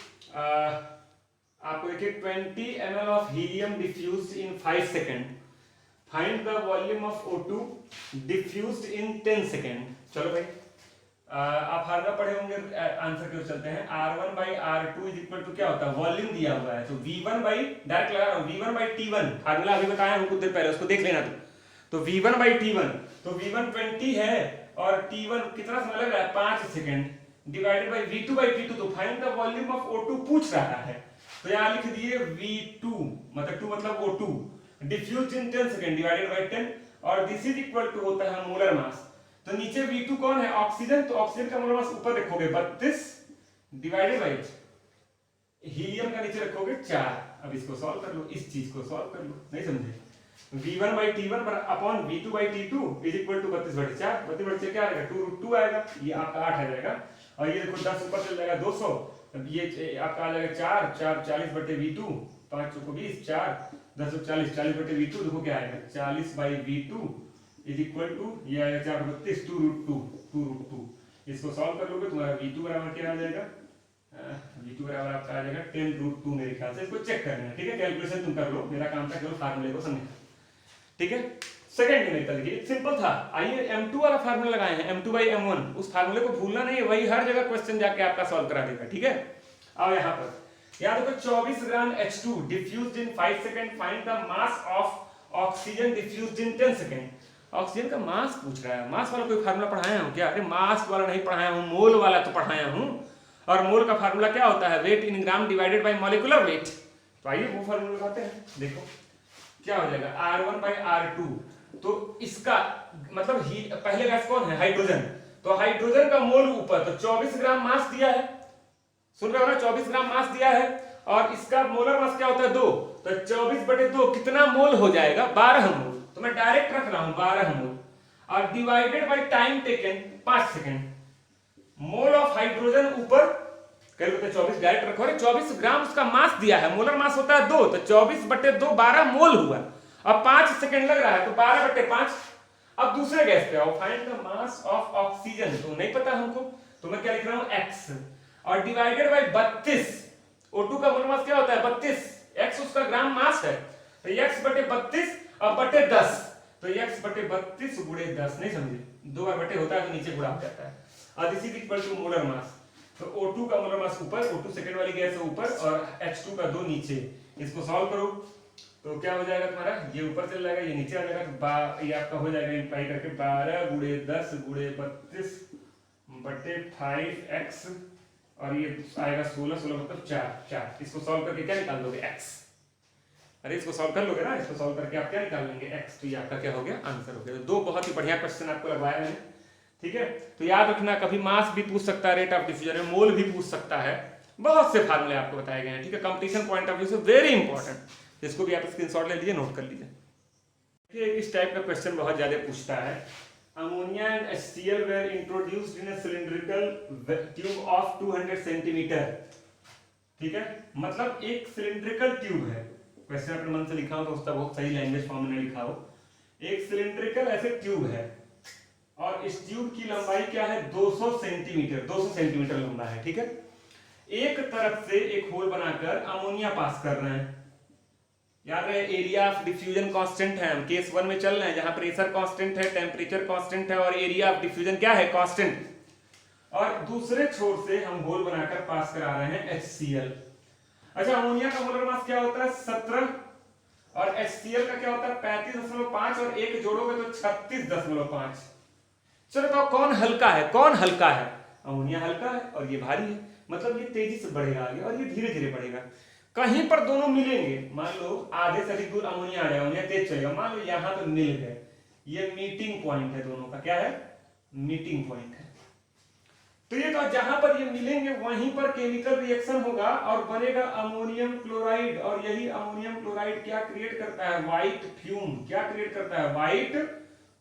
आपको देखिए 20 ml of helium diffused in 5 second, find the volume of O2 diffused in 10 second. चलो भाई आप फार्मूला पढ़े होंगे, आंसर की ओर चलते हैं। R1 by R2 is equal to क्या होता है, वॉल्यूम दिया हुआ है तो V1 बाई, डायरेक्ट लगा रहा हूं, V1 बाई T1, फार्मूला अभी बताया हूं कुछ देर पहले, उसको देख लेना। तो V1 बाई T1, तो V1 20 है और T1 कितना समय लग रहा है, 5 second, divided by V2 by T2। तो find the volume of O2 पूछ रहा है, तो यहां लिख दिए V2 मतलब 2 मतलब O2 diffused in 10 second divided by 10, और दिस इज इक्वल टू होता है मोलर मास। तो नीचे V2 कौन है, ऑक्सीजन, तो ऑक्सीजन का मोलर मास ऊपर रखोगे 32 डिवाइडेड बाई हीलियम का नीचे रखोगे 4। अब इसको सॉल्व कर लो, इस चीज को सॉल्व कर लो, नहीं समझे। V1 बाई T1 पर upon V2 by T2 is equal to 32/4, 32/4 क्या आएगा, 2√2 आएगा, ये आपका 8 आ जाएगा। और ये देखो 10 ऊपर चल जाएगा 200, अब ये आपका आ जाएगा 4 4 40/V2, 5 को 20, 4 10 40 40/V2, देखो क्या आएगा 40/V2 इज इक्वल टू, ये आएगा 4/32 2√2। इसको सॉल्व कर लोगे तुम्हारा V2 बराबर क्या आ जाएगा, V2 बराबर आपका आ जाएगा 10√2 मेरे ख्याल से। इसको चेक करना है, ठीक है, कैलकुलेशन तुम कर लो, मेरा काम था केवल फार्मूले को समझना, ठीक है। सेकंड न्यूमेरिकल देखिए सिंपल था। आइए M2 वाला फार्मूला लगाए हैं, M2 बाई M1, उस फार्मूले को भूलना नहीं है, वही हर जगह क्वेश्चन जाके आपका सॉल्व करा देगा, ठीक है। अब यहाँ पर याद रखो 24 ग्राम H2 diffused in 5 second, find the mass of oxygen diffused in 10 second. Oxygen का मास पूछ रहा है, मास वाला कोई फार्मूला पढ़ाया हूं क्या, अरे मास वाला नहीं पढ़ाया हूं, मोल वाला तो पढ़ाया हूं। और मोल का फार्मूला क्या होता है, weight in gram divided by molecular weight. तो आइए वो फार्मूला लगाते हैं, देखो क्या हो जाएगा R1 बाई R2। तो इसका मतलब ही पहले गैस कौन है, हाइड्रोजन, तो हाइड्रोजन का मोल ऊपर, तो 24 ग्राम मास दिया है, सुन रहे हो ना, 24 ग्राम मास दिया है, और इसका मोलर मास क्या होता है 2, तो 24/2 कितना मोल हो जाएगा, 12 मोल। तो मैं डायरेक्ट रख रहा हूं 12 मोल, और divided by time taken 5 second. Mole of hydrogen ऊपर करीब 24 डायरेक्ट रखो, 24 ग्राम उसका मास दिया है, मोलर मास होता है 2, तो 24/2 12 मोल हुआ। अब 5 सेकंड लग रहा है तो 12/5। अब दूसरे गैस पे आओ, find the mass of oxygen, तो नहीं पता हमको, तो मैं क्या लिख रहा हूं x, और डिवाइडेड बाय 32। O2 का मोलर मास क्या होता है 32, x उसका ग्राम मास है, तो x/32 और बटे 10, तो x/32 गुणे 10, नहीं समझे, 2 बार बटे होता है तो नीचे गुणा हो जाता है, और this is equal to molar mass. तो O2 का मोलर मास ऊपर, O2 सेकंड वाली गैस है ऊपर, और H2 का 2 नीचे। इसको सॉल्व करो तो क्या हो जाएगा तुम्हारा, ये ऊपर चल जाएगा, ये नीचे आ जाएगा, तो ये आपका हो जाएगा इंप्लाई करके 12 गुणे 10 गुणे 32 बटे 5x, और ये आएगा 16 मतलब 4। इसको सॉल्व करके क्या निकाल दोगे, x। अरे इसको सॉल्व कर लोगे ना, इसको सॉल्व करके आप क्या निकाल लेंगे, x। तो ये आपका क्या हो गया, आंसर हो गया। तो 2 बहुत ही बढ़िया क्वेश्चन आपको लगवाया मैंने, ठीक है। तो याद रखना, कभी मास भी पूछ सकता है, रेट ऑफ डिफ्यूजन में मोल भी पूछ सकता है, बहुत से फार्मूले आपको बताए गए हैं, ठीक है। कंपटीशन पॉइंट ऑफ व्यू से वेरी इंपॉर्टेंट, इसको भी आप स्क्रीनशॉट ले लीजिए, नोट कर लीजिए। देखिए इस टाइप का क्वेश्चन बहुत ज्यादा पूछता है। Ammonia and HCl were introduced in a cylindrical tube of 200 centimeter ठीक है, मतलब एक सिलिंड्रिकल ट्यूब है, वैसे अपने मन से लिखा हो तो उसका बहुत सही लैंग्वेज फॉर्म में लिखा हो, एक सिलिंड्रिकल ऐसे ट्यूब है और इस ट्यूब की लंबाई क्या है 200 सेंटीमीटर, 200 सेंटीमीटर लंबा है। ठीक है, एक तरफ से एक होल बनाकर अमोनिया पास कर रहे हैं। याद रहे एरिया ऑफ डिफ्यूजन कांस्टेंट है, हम केस 1 में चल रहे हैं जहां प्रेशर कांस्टेंट है, टेम्परेचर कांस्टेंट है और एरिया ऑफ डिफ्यूजन क्या है कांस्टेंट। और दूसरे छोर से हम होल बनाकर पास करा रहे हैं HCl। अच्छा, अमोनिया का मोलर मास क्या होता है 17 और HCl का क्या होता है 35.5 और एक जोड़ोगे तो 36.5। चलो तो कौन हल्का है, कौन हल्का है? अमोनिया हल्का है और ये भारी है, मतलब ये तेजी से बढ़ेगा आगे और ये धीरे धीरे बढ़ेगा। कहीं पर दोनों मिलेंगे, मान लो आधे से अधिक दूर अमोनिया आ जाएगा, अमोनिया तेज चलेगा, मान लो यहाँ पे मिल गए, ये मीटिंग पॉइंट है दोनों का, क्या है मीटिंग पॉइंट है। तो ये तो जहां पर ये मिलेंगे वहीं पर केमिकल रिएक्शन होगा और बनेगा अमोनियम क्लोराइड, और यही अमोनियम क्लोराइड क्या क्रिएट करता है व्हाइट फ्यूम। क्या क्रिएट करता है व्हाइट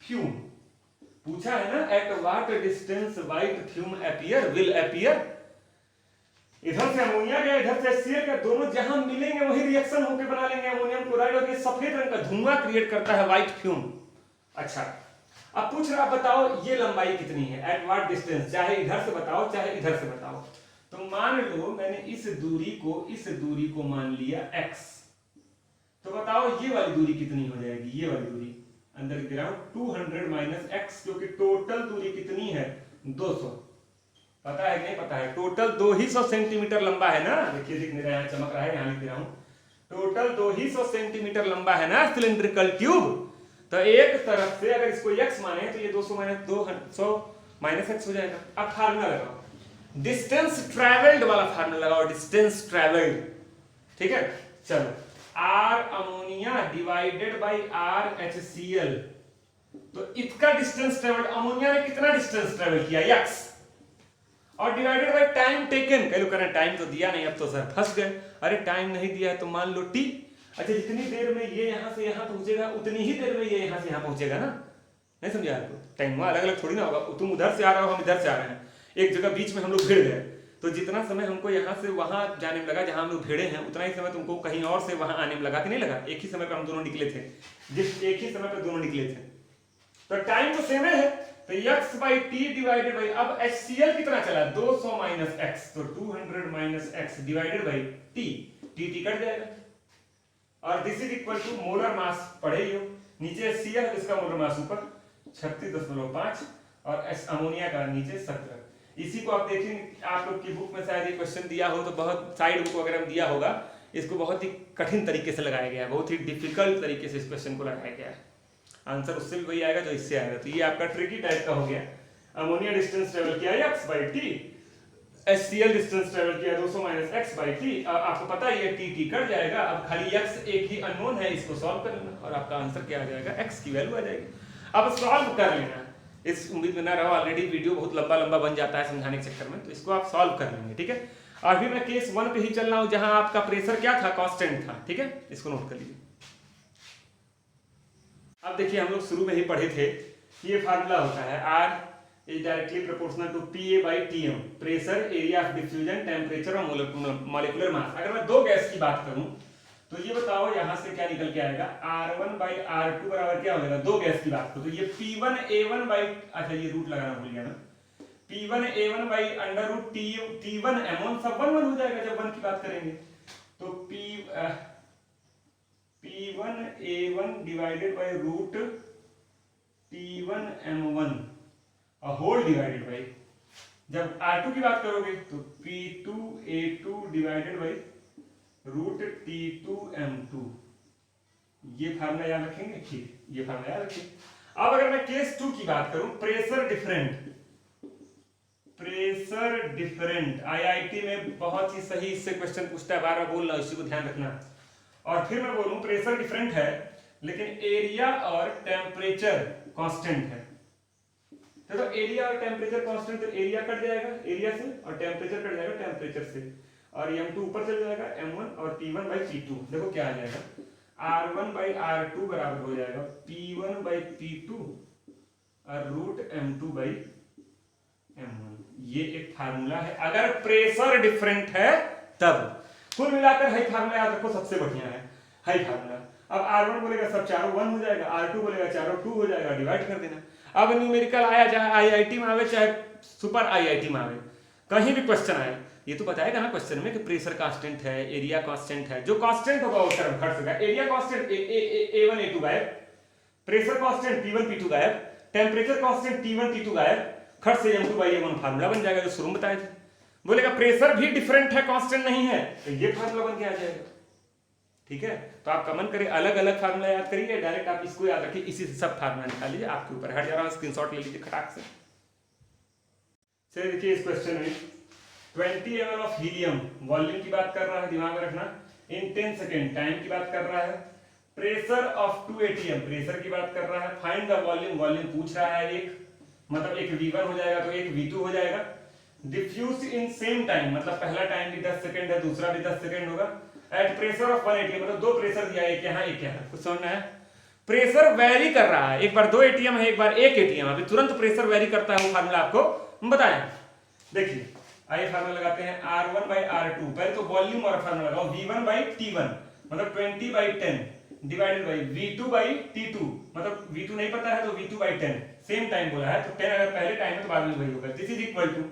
फ्यूम। पूछा है ना at what distance white fume appear will appear. इधर से अमोनिया गया, इधर से HCl का, दोनों जहां मिलेंगे वही रिएक्शन होकर बना लेंगे अमोनियम क्लोराइड और ये सफेद रंग का धुआं क्रिएट करता है व्हाइट फ्यूम। अच्छा, अब पूछ रहा बताओ ये लंबाई कितनी है एट व्हाट डिस्टेंस, चाहे इधर से बताओ चाहे इधर से बताओ। तो मान लो मैंने इस दूरी को मान लिया x, तो बताओ ये वाली दूरी कितनी हो जाएगी, ये वाली दूरी अंदर लिख रहा हूं 200 माइनस x, क्योंकि टोटल दूरी कितनी है 200। पता है नहीं पता है, टोटल 200 सेंटीमीटर लंबा है ना, देखिए दिख नहीं रहा है, चमक रहा है, यहाँ लिख रहा हूं टोटल 200 सेंटीमीटर लंबा है ना सिलिंड्रिकल ट्यूब। तो एक तरफ से अगर इसको x माने तो ये 200 माइनस 200 माइनस x हो जाएगा। अब फार्मूला लगाओ, डिस्टेंस ट्रेवल्ड वाला फार्मूला लगाओ, डिस्टेंस ट्रेवल्ड। ठीक है, चलो R ammonia divided by R HCl, तो इसका डिस्टेंस ट्रेवल्ड, अमोनिया ने कितना डिस्टेंस ट्रेवल किया x, और डिवाइडेड बाय टाइम टेकन। कह लो करना टाइम तो दिया नहीं, अब तो सर फंस गए, अरे टाइम नहीं दिया है तो मान लो t। अच्छा, जितनी देर में ये यहां से यहां पहुंचेगा उतनी ही देर में ये यहां से यहां पहुंचेगा ना, नहीं समझा आपको? टाइम अलग अलग थोड़ी ना होगा, तुम उधर से आ रहे हो हम इधर से आ रहे हैं, एक जगह बीच में हम लोग भिड़ गए, तो जितना समय हमको यहाँ से वहां जाने में लगा जहां हम लोग भिड़े हैं उतना ही समय तुमको कहीं और से वहां आने में लगा कि नहीं लगा? एक ही समय पर हम दोनों निकले थे, जिस एक ही समय पर दोनों निकले थे, तो टाइम तो सेम है। तो x by T divided by, अब HCl कितना चला 200 माइनस x, तो 200 minus x divided by t, t cut जाएगा और this is equal to molar mass पढ़े ही हो, नीचे HCl इसका मोलर मास ऊपर 36.5 और अमोनिया का नीचे 17। इसी को आप देखेंगे आप लोग की बुक में शायद ये क्वेश्चन दिया हो, तो बहुत साइड बुक वगैरह में दिया होगा, इसको बहुत ही कठिन तरीके से लगाया गया है, बहुत ही डिफिकल्ट तरीके से इस क्वेश्चन को लगाया गया है। आंसर उससे भी वही आएगा जो इससे आएगा, तो ये आपका ट्रिकी टाइप का हो गया। अमोनिया डिस्टेंस ट्रेवल किया x by T, HCl distance travel किया 200 माइनस x बाई टी, आपको पता है ये t कट जाएगा, अब खाली x एक ही अननोन है, इसको सॉल्व कर लेना और आपका आंसर क्या आ जाएगा, x की वैल्यू आ जाएगी। अब सॉल्व कर लेना, इस उम्मीद में ना रहो, ऑलरेडी वीडियो बहुत लंबा लंबा बन जाता है समझाने के चक्कर में, तो इसको आप सॉल्व कर लेंगे। ठीक है, अभी मैं केस 1 पे ही चल रहा हूं जहां आपका प्रेशर क्या था कांस्टेंट था। ठीक है, इसको नोट कर लीजिए। अब देखिए हम लोग शुरू में ही पढ़े थे, ये फार्मूला होता है R is directly proportional to PA by TM, pressure, area of diffusion, temperature और मॉलिक्यूलर मास। अगर मैं दो गैस की बात करूं तो ये बताओ यहां से क्या निकल के आएगा, R1 बाई R2 बराबर क्या हो जाएगा, दो गैस की बात करो तो ये P1A1 बाई, अच्छा ये रूट लगाना भूल गया ना, P1A1 by under root T1M1, सब 1 1 हो जाएगा जब 1 की बात करेंगे, तो P1A1 divided by root T1M1 और होल डिवाइडेड बाई, जब R2 की बात करोगे तो P2A2 divided by root T2M2। ये फार्मूला याद रखेंगे, ठीक, ये फार्मूला याद रखेंगे। अब अगर मैं केस 2 की बात करूं, प्रेशर डिफरेंट, IIT में बहुत ही सही इससे क्वेश्चन पूछता है, बार बार बोल रहा हूं, इसी को ध्यान रखना। और फिर मैं बोलूं प्रेशर डिफरेंट है लेकिन एरिया और टेम्परेचर कांस्टेंट है, तो एरिया और टेम्परेचर कांस्टेंट, तो एरिया कट जाएगा एरिया से और टेम्परेचर कट जाएगा टेम्परेचर से, और M2 ऊपर चल जाएगा M1 और P1 बाई P2। देखो क्या आ जाएगा, R1 बाई R2 बराबर हो जाएगा P1 बाई P2 और रूट M2 बाई M1। ये एक फार्मूला है अगर प्रेशर डिफरेंट है तब। कुल मिलाकर हाई फार्मूला याद रखो सबसे बढ़िया है हाई फार्मूला। अब R1 बोलेगा सब चारों 1 हो जाएगा, R2 बोलेगा चारों 2 हो जाएगा, डिवाइड कर देना। अब न्यूमेरिकल आया चाहे आईआईटी में आवे चाहे सुपर आईआईटी में आवे, कहीं भी क्वेश्चन आए, ये तो बताएगा ना क्वेश्चन में कि प्रेशर कांस्टेंट है, एरिया कांस्टेंट है, जो कांस्टेंट होगा वो टर्म हट सकेगा। एरिया कांस्टेंट A1 A2 गायब, प्रेशर कांस्टेंट P1 P2 गायब, टेम्परेचर कांस्टेंट T1 T2 गायब, खट से M2/A1 फार्मूला बन जाएगा जो शुरू में बताया था। बोलेगा प्रेशर भी डिफरेंट है, कांस्टेंट नहीं है, तो ये फार्मूला बन के आ जाएगा। ठीक है, तो आप कमेंट करिए, अलग अलग फार्मूला याद करिए, डायरेक्ट आप इसको याद रखिए, इसी से सब फार्मूला निकाल लीजिए, आपके ऊपर हट जा रहा है, स्क्रीनशॉट ले लीजिए खटाक से। चलिए देखिए इस क्वेश्चन में 20 ml ऑफ हीलियम, वॉल्यूम की बात कर रहा है, दिमाग में रखना, इन 10 सेकेंड टाइम की बात कर रहा है, प्रेशर ऑफ 2 atm, प्रेशर की बात कर रहा है, फाइंड द वॉल्यूम, वॉल्यूम पूछ रहा है, एक मतलब एक V1 हो जाएगा तो एक V2 हो जाएगा, डिफ्यूज इन सेम टाइम, मतलब पहला टाइम भी 10 सेकंड है, दूसरा भी 10 सेकंड होगा, एट प्रेशर ऑफ 1 atm, मतलब दो प्रेशर दिया है, एक यहाँ एक यहाँ, कुछ समझ में आया? प्रेशर वेरी कर रहा है, एक बार 2 atm है, एक बार 1 atm, अभी तुरंत प्रेशर वेरी करता है, वो फार्मूला आपको बताएं। देखिए आइए फार्मूला लगाते हैं, R1/R2, पहले तो वॉल्यूम और फार्मूला लगाओ, V1/T1 मतलब 20/10 डिवाइडेड बाई V2/T2, मतलब V2 नहीं पता है तो V2/10, सेम टाइम बोला है तो 10 अगर पहले टाइम है तो बाद में वही होगा, दिस इज इक्वल टू।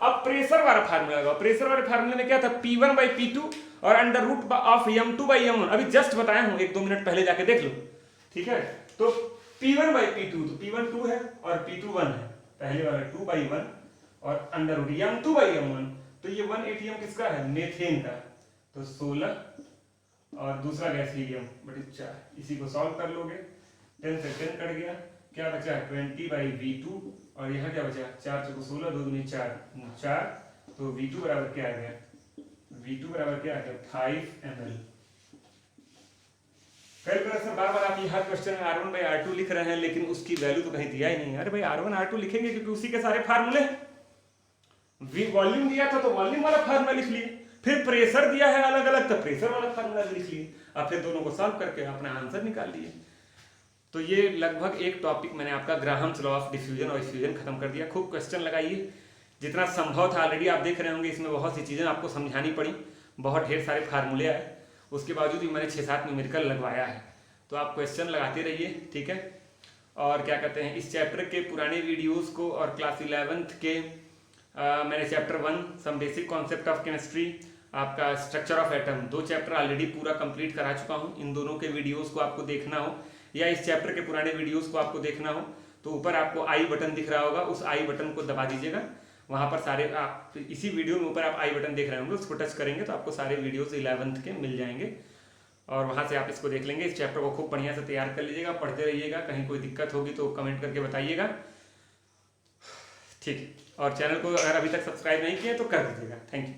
अब प्रेशर वाला फार्मूला लगाओ, प्रेशर वाले फार्मूले में क्या था, P1/P2 और अंडर रूट ऑफ M2/M1, अभी जस्ट बताया हूं, 1-2 मिनट पहले जाके देख लो। ठीक है, तो P1/P2, तो P1 2 है और P2 1 है, पहले वाला 2/1 और अंडर रूट M2/M1, तो ये 1 atm किसका है, मेथेन का, तो 16 और दूसरा गैस हीलियम बटे 4, इसी को सॉल्व कर लोगे, 10 से 10 कट गया, क्या बचा 20/V2 और यहाँ क्या बचा 4 × 16 2 दूनी 4, तो V2 बराबर क्या आ गया, V2 बराबर क्या आ गया 5 ml। कैलकुलेशन बार बार आप ये हर क्वेश्चन में R1/R2 लिख रहे हैं, लेकिन उसकी वैल्यू तो कहीं दिया ही नहीं है। अरे भाई R1/R2 लिखेंगे क्योंकि उसी के सारे फार्मूले हैं, वॉल्यूम दिया था तो वॉल्यूम वाला फार्मूला लिख लिए, फिर प्रेशर दिया है अलग अलग तो प्रेशर वाला फार्मूला लिख लिए, अब फिर दोनों को सॉल्व करके अपना आंसर निकाल लिए। तो ये लगभग एक टॉपिक मैंने आपका ग्राहम्स लॉ ऑफ डिफ्यूजन और डिफ्यूजन खत्म कर दिया। खूब क्वेश्चन लगाइए, जितना संभव था, ऑलरेडी आप देख रहे होंगे इसमें बहुत सी चीज़ें आपको समझानी पड़ी, बहुत ढेर सारे फार्मूले आए, उसके बावजूद भी मैंने 6-7 न्यूमेरिकल लगवाया है। तो आप क्वेश्चन लगाते रहिए, ठीक है। और क्या कहते हैं, इस चैप्टर के पुराने वीडियोज़ को और क्लास 11th के मैंने chapter 1 some basic concept of chemistry, आपका structure of atom, 2 chapter already पूरा कंप्लीट करा चुका हूँ। इन दोनों के वीडियोस को आपको देखना हो या इस चैप्टर के पुराने वीडियोस को आपको देखना हो तो ऊपर आपको आई बटन दिख रहा होगा, उस आई बटन को दबा दीजिएगा, वहाँ पर सारे आप इसी वीडियो में ऊपर आप आई बटन देख रहे होंगे, उसको टच करेंगे तो आपको सारे वीडियोस 11th के मिल जाएंगे और वहाँ से आप इसको देख लेंगे। इस चैप्टर को खूब बढ़िया से तैयार कर लीजिएगा, पढ़ते रहिएगा, कहीं कोई दिक्कत होगी तो कमेंट करके बताइएगा, ठीक है। और चैनल को अगर अभी तक सब्सक्राइब नहीं किए तो कर दीजिएगा। Thank you.